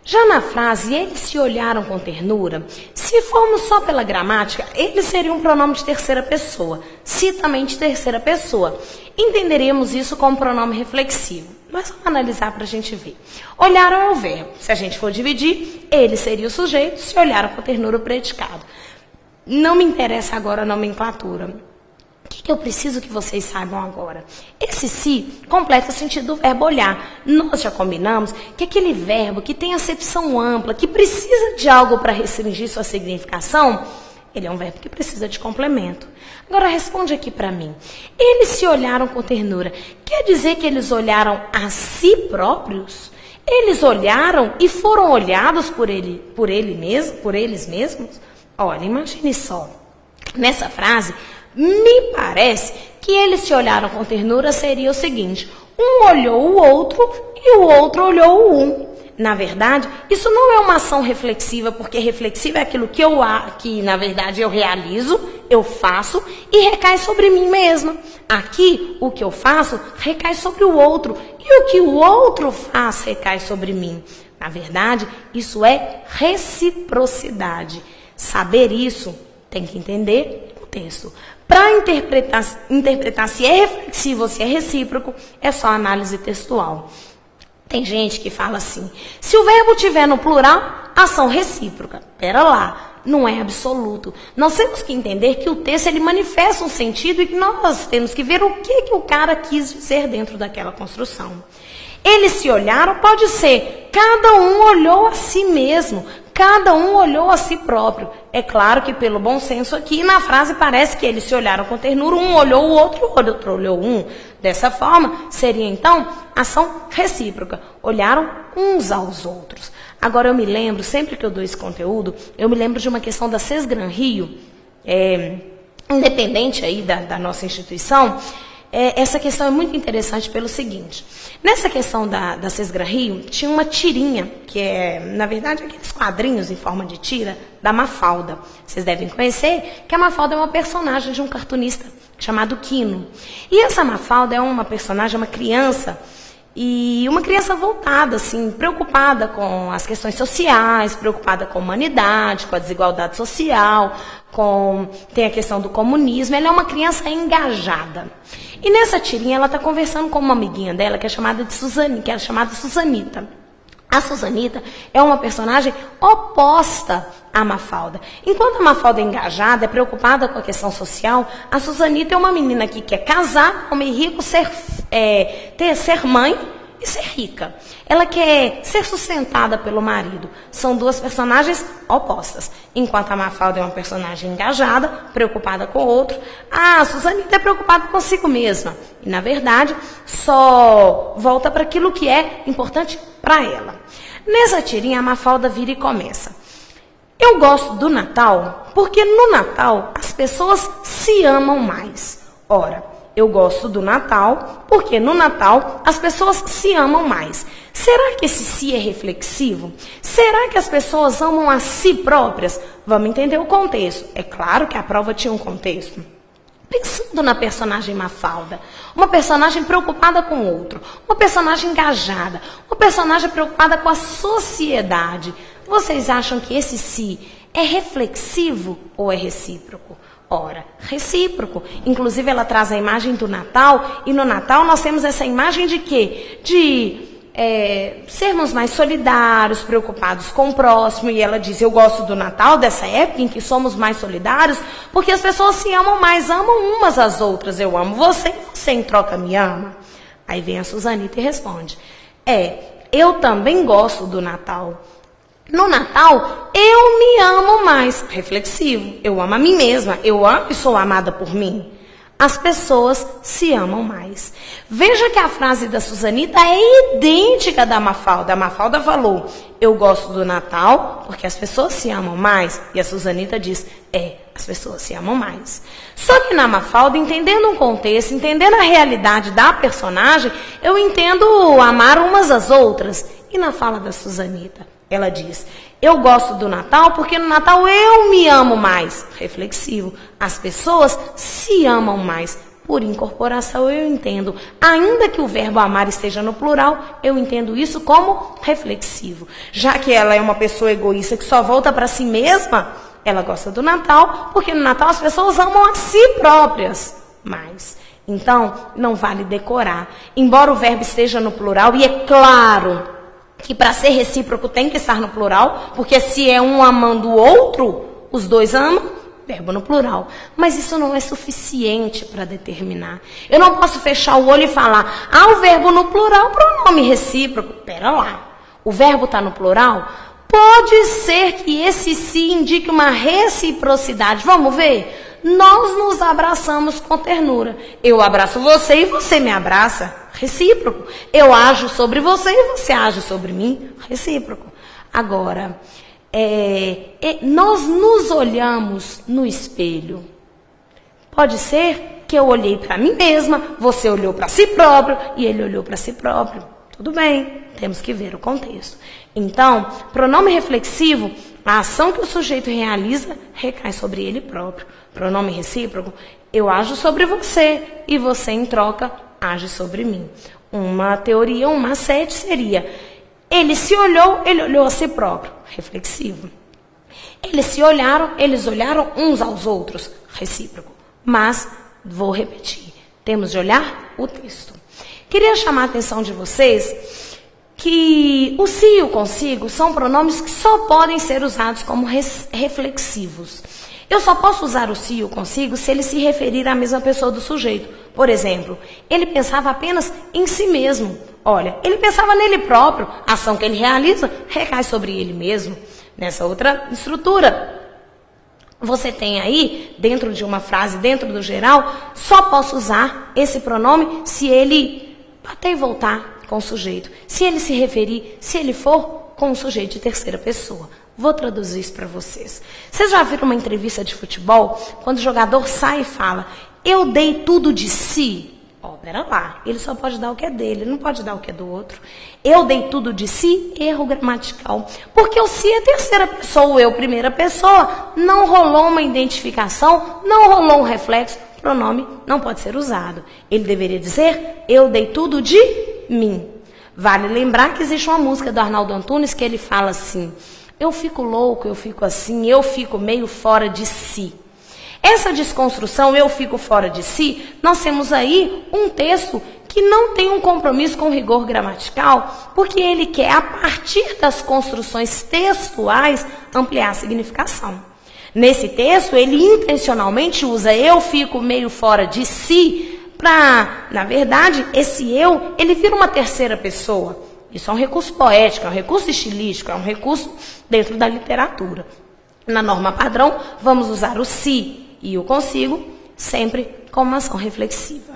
Já na frase, eles se olharam com ternura, se formos só pela gramática, eles seriam um pronome de terceira pessoa, se também de terceira pessoa. Entenderemos isso como pronome reflexivo. Mas vamos analisar para a gente ver. Olharam é o verbo. Se a gente for dividir, ele seria o sujeito, se olharam com ternura o predicado. Não me interessa agora a nomenclatura. O que eu preciso que vocês saibam agora? Esse se completa o sentido do verbo olhar. Nós já combinamos que aquele verbo que tem acepção ampla, que precisa de algo para restringir sua significação, ele é um verbo que precisa de complemento. Agora responde aqui para mim. Eles se olharam com ternura. Quer dizer que eles olharam a si próprios? Eles olharam e foram olhados por eles mesmos? Olha, imagine só. Nessa frase, me parece que eles se olharam com ternura seria o seguinte: um olhou o outro e o outro olhou o um. Na verdade, isso não é uma ação reflexiva, porque reflexiva é aquilo que na verdade eu realizo, eu faço e recai sobre mim mesma. Aqui, o que eu faço recai sobre o outro e o que o outro faz recai sobre mim. Na verdade, isso é reciprocidade. Saber isso tem que entender o texto. Para interpretar se é reflexivo ou se é recíproco, é só análise textual. Tem gente que fala assim: se o verbo tiver no plural, ação recíproca. Pera lá, não é absoluto. Nós temos que entender que o texto ele manifesta um sentido e que nós temos que ver o que o cara quis dizer dentro daquela construção. Eles se olharam, pode ser, cada um olhou a si mesmo, cada um olhou a si próprio. É claro que pelo bom senso aqui, na frase parece que eles se olharam com ternura, um olhou o outro olhou um. Dessa forma, seria então ação recíproca. Olharam uns aos outros. Agora eu me lembro, sempre que eu dou esse conteúdo, eu me lembro de uma questão da Sesgran Rio, independente aí da nossa instituição. Essa questão é muito interessante pelo seguinte: nessa questão da Sesgran Rio, tinha uma tirinha, que é, na verdade, aqueles quadrinhos em forma de tira, da Mafalda. Vocês devem conhecer que a Mafalda é uma personagem de um cartunista chamado Quino. E essa Mafalda é uma personagem, uma criança, e uma criança voltada, assim, preocupada com as questões sociais, preocupada com a humanidade, com a desigualdade social, tem a questão do comunismo. Ela é uma criança engajada. E nessa tirinha ela está conversando com uma amiguinha dela que é chamada Susanita. A Susanita é uma personagem oposta à Mafalda. Enquanto a Mafalda é engajada, é preocupada com a questão social, a Susanita é uma menina que quer casar, homem rico, ser mãe e ser rica. Ela quer ser sustentada pelo marido. São duas personagens opostas. Enquanto a Mafalda é uma personagem engajada, preocupada com o outro, a Susanita é preocupada consigo mesma. E, na verdade, só volta para aquilo que é importante para ela. Nessa tirinha, a Mafalda vira e começa: eu gosto do Natal porque no Natal as pessoas se amam mais. Ora, eu gosto do Natal porque no Natal as pessoas se amam mais. Será que esse si é reflexivo? Será que as pessoas amam a si próprias? Vamos entender o contexto. É claro que a prova tinha um contexto. Pensando na personagem Mafalda, uma personagem preocupada com o outro, uma personagem engajada, uma personagem preocupada com a sociedade. Vocês acham que esse si é reflexivo ou é recíproco? Ora, recíproco. Inclusive, ela traz a imagem do Natal, e no Natal nós temos essa imagem de quê? Sermos mais solidários, preocupados com o próximo. E ela diz: eu gosto do Natal, dessa época em que somos mais solidários, porque as pessoas se amam mais, amam umas às outras. Eu amo você, você em troca me ama. Aí vem a Susanita e responde: eu também gosto do Natal. No Natal, eu me amo mais. Reflexivo. Eu amo a mim mesma. Eu amo e sou amada por mim. As pessoas se amam mais. Veja que a frase da Susanita é idêntica da Mafalda. A Mafalda falou: eu gosto do Natal porque as pessoas se amam mais. E a Susanita diz: as pessoas se amam mais. Só que na Mafalda, entendendo um contexto, entendendo a realidade da personagem, eu entendo amar umas às outras. E na fala da Susanita, ela diz: eu gosto do Natal porque no Natal eu me amo mais. Reflexivo. As pessoas se amam mais. Por incorporação, eu entendo, ainda que o verbo amar esteja no plural, eu entendo isso como reflexivo. Já que ela é uma pessoa egoísta que só volta para si mesma, ela gosta do Natal, porque no Natal as pessoas amam a si próprias mais. Então, não vale decorar. Embora o verbo esteja no plural, e é claro que para ser recíproco tem que estar no plural, porque se é um amando o outro, os dois amam, verbo no plural. Mas isso não é suficiente para determinar. Eu não posso fechar o olho e falar, o verbo no plural, pronome recíproco. Pera lá, o verbo está no plural? Pode ser que esse se indique uma reciprocidade. Vamos ver? Nós nos abraçamos com ternura. Eu abraço você e você me abraça. Recíproco. Eu ajo sobre você e você age sobre mim. Recíproco. Agora, nós nos olhamos no espelho. Pode ser que eu olhei para mim mesma, você olhou para si próprio e ele olhou para si próprio. Tudo bem, temos que ver o contexto. Então, pronome reflexivo, a ação que o sujeito realiza recai sobre ele próprio. Pronome recíproco, eu ajo sobre você e você, em troca, age sobre mim. Uma teoria, um macete seria: ele se olhou, ele olhou a si próprio. Reflexivo. Eles se olharam, eles olharam uns aos outros. Recíproco. Mas, vou repetir, temos de olhar o texto. Queria chamar a atenção de vocês que o se e o consigo são pronomes que só podem ser usados como reflexivos. Eu só posso usar o se e o consigo se ele se referir à mesma pessoa do sujeito. Por exemplo, ele pensava apenas em si mesmo. Olha, ele pensava nele próprio. A ação que ele realiza recai sobre ele mesmo. Nessa outra estrutura, você tem aí, dentro de uma frase, dentro do geral, só posso usar esse pronome se ele bater e voltar com o sujeito. Se ele se referir, se ele for com o sujeito de terceira pessoa. Vou traduzir isso para vocês. Vocês já viram uma entrevista de futebol, quando o jogador sai e fala, eu dei tudo de si? Pera lá, ele só pode dar o que é dele, não pode dar o que é do outro. Eu dei tudo de si, erro gramatical. Porque o si é terceira pessoa, o eu primeira pessoa. Não rolou uma identificação, não rolou um reflexo, pronome não pode ser usado. Ele deveria dizer, eu dei tudo de mim. Vale lembrar que existe uma música do Arnaldo Antunes que ele fala assim, eu fico louco, eu fico assim, eu fico meio fora de si. Essa desconstrução, eu fico fora de si, nós temos aí um texto que não tem um compromisso com rigor gramatical, porque ele quer, a partir das construções textuais, ampliar a significação. Nesse texto, ele intencionalmente usa eu fico meio fora de si, para, na verdade, esse eu, ele vira uma terceira pessoa. Isso é um recurso poético, é um recurso estilístico, é um recurso dentro da literatura. Na norma padrão, vamos usar o se e o consigo sempre como uma ação reflexiva.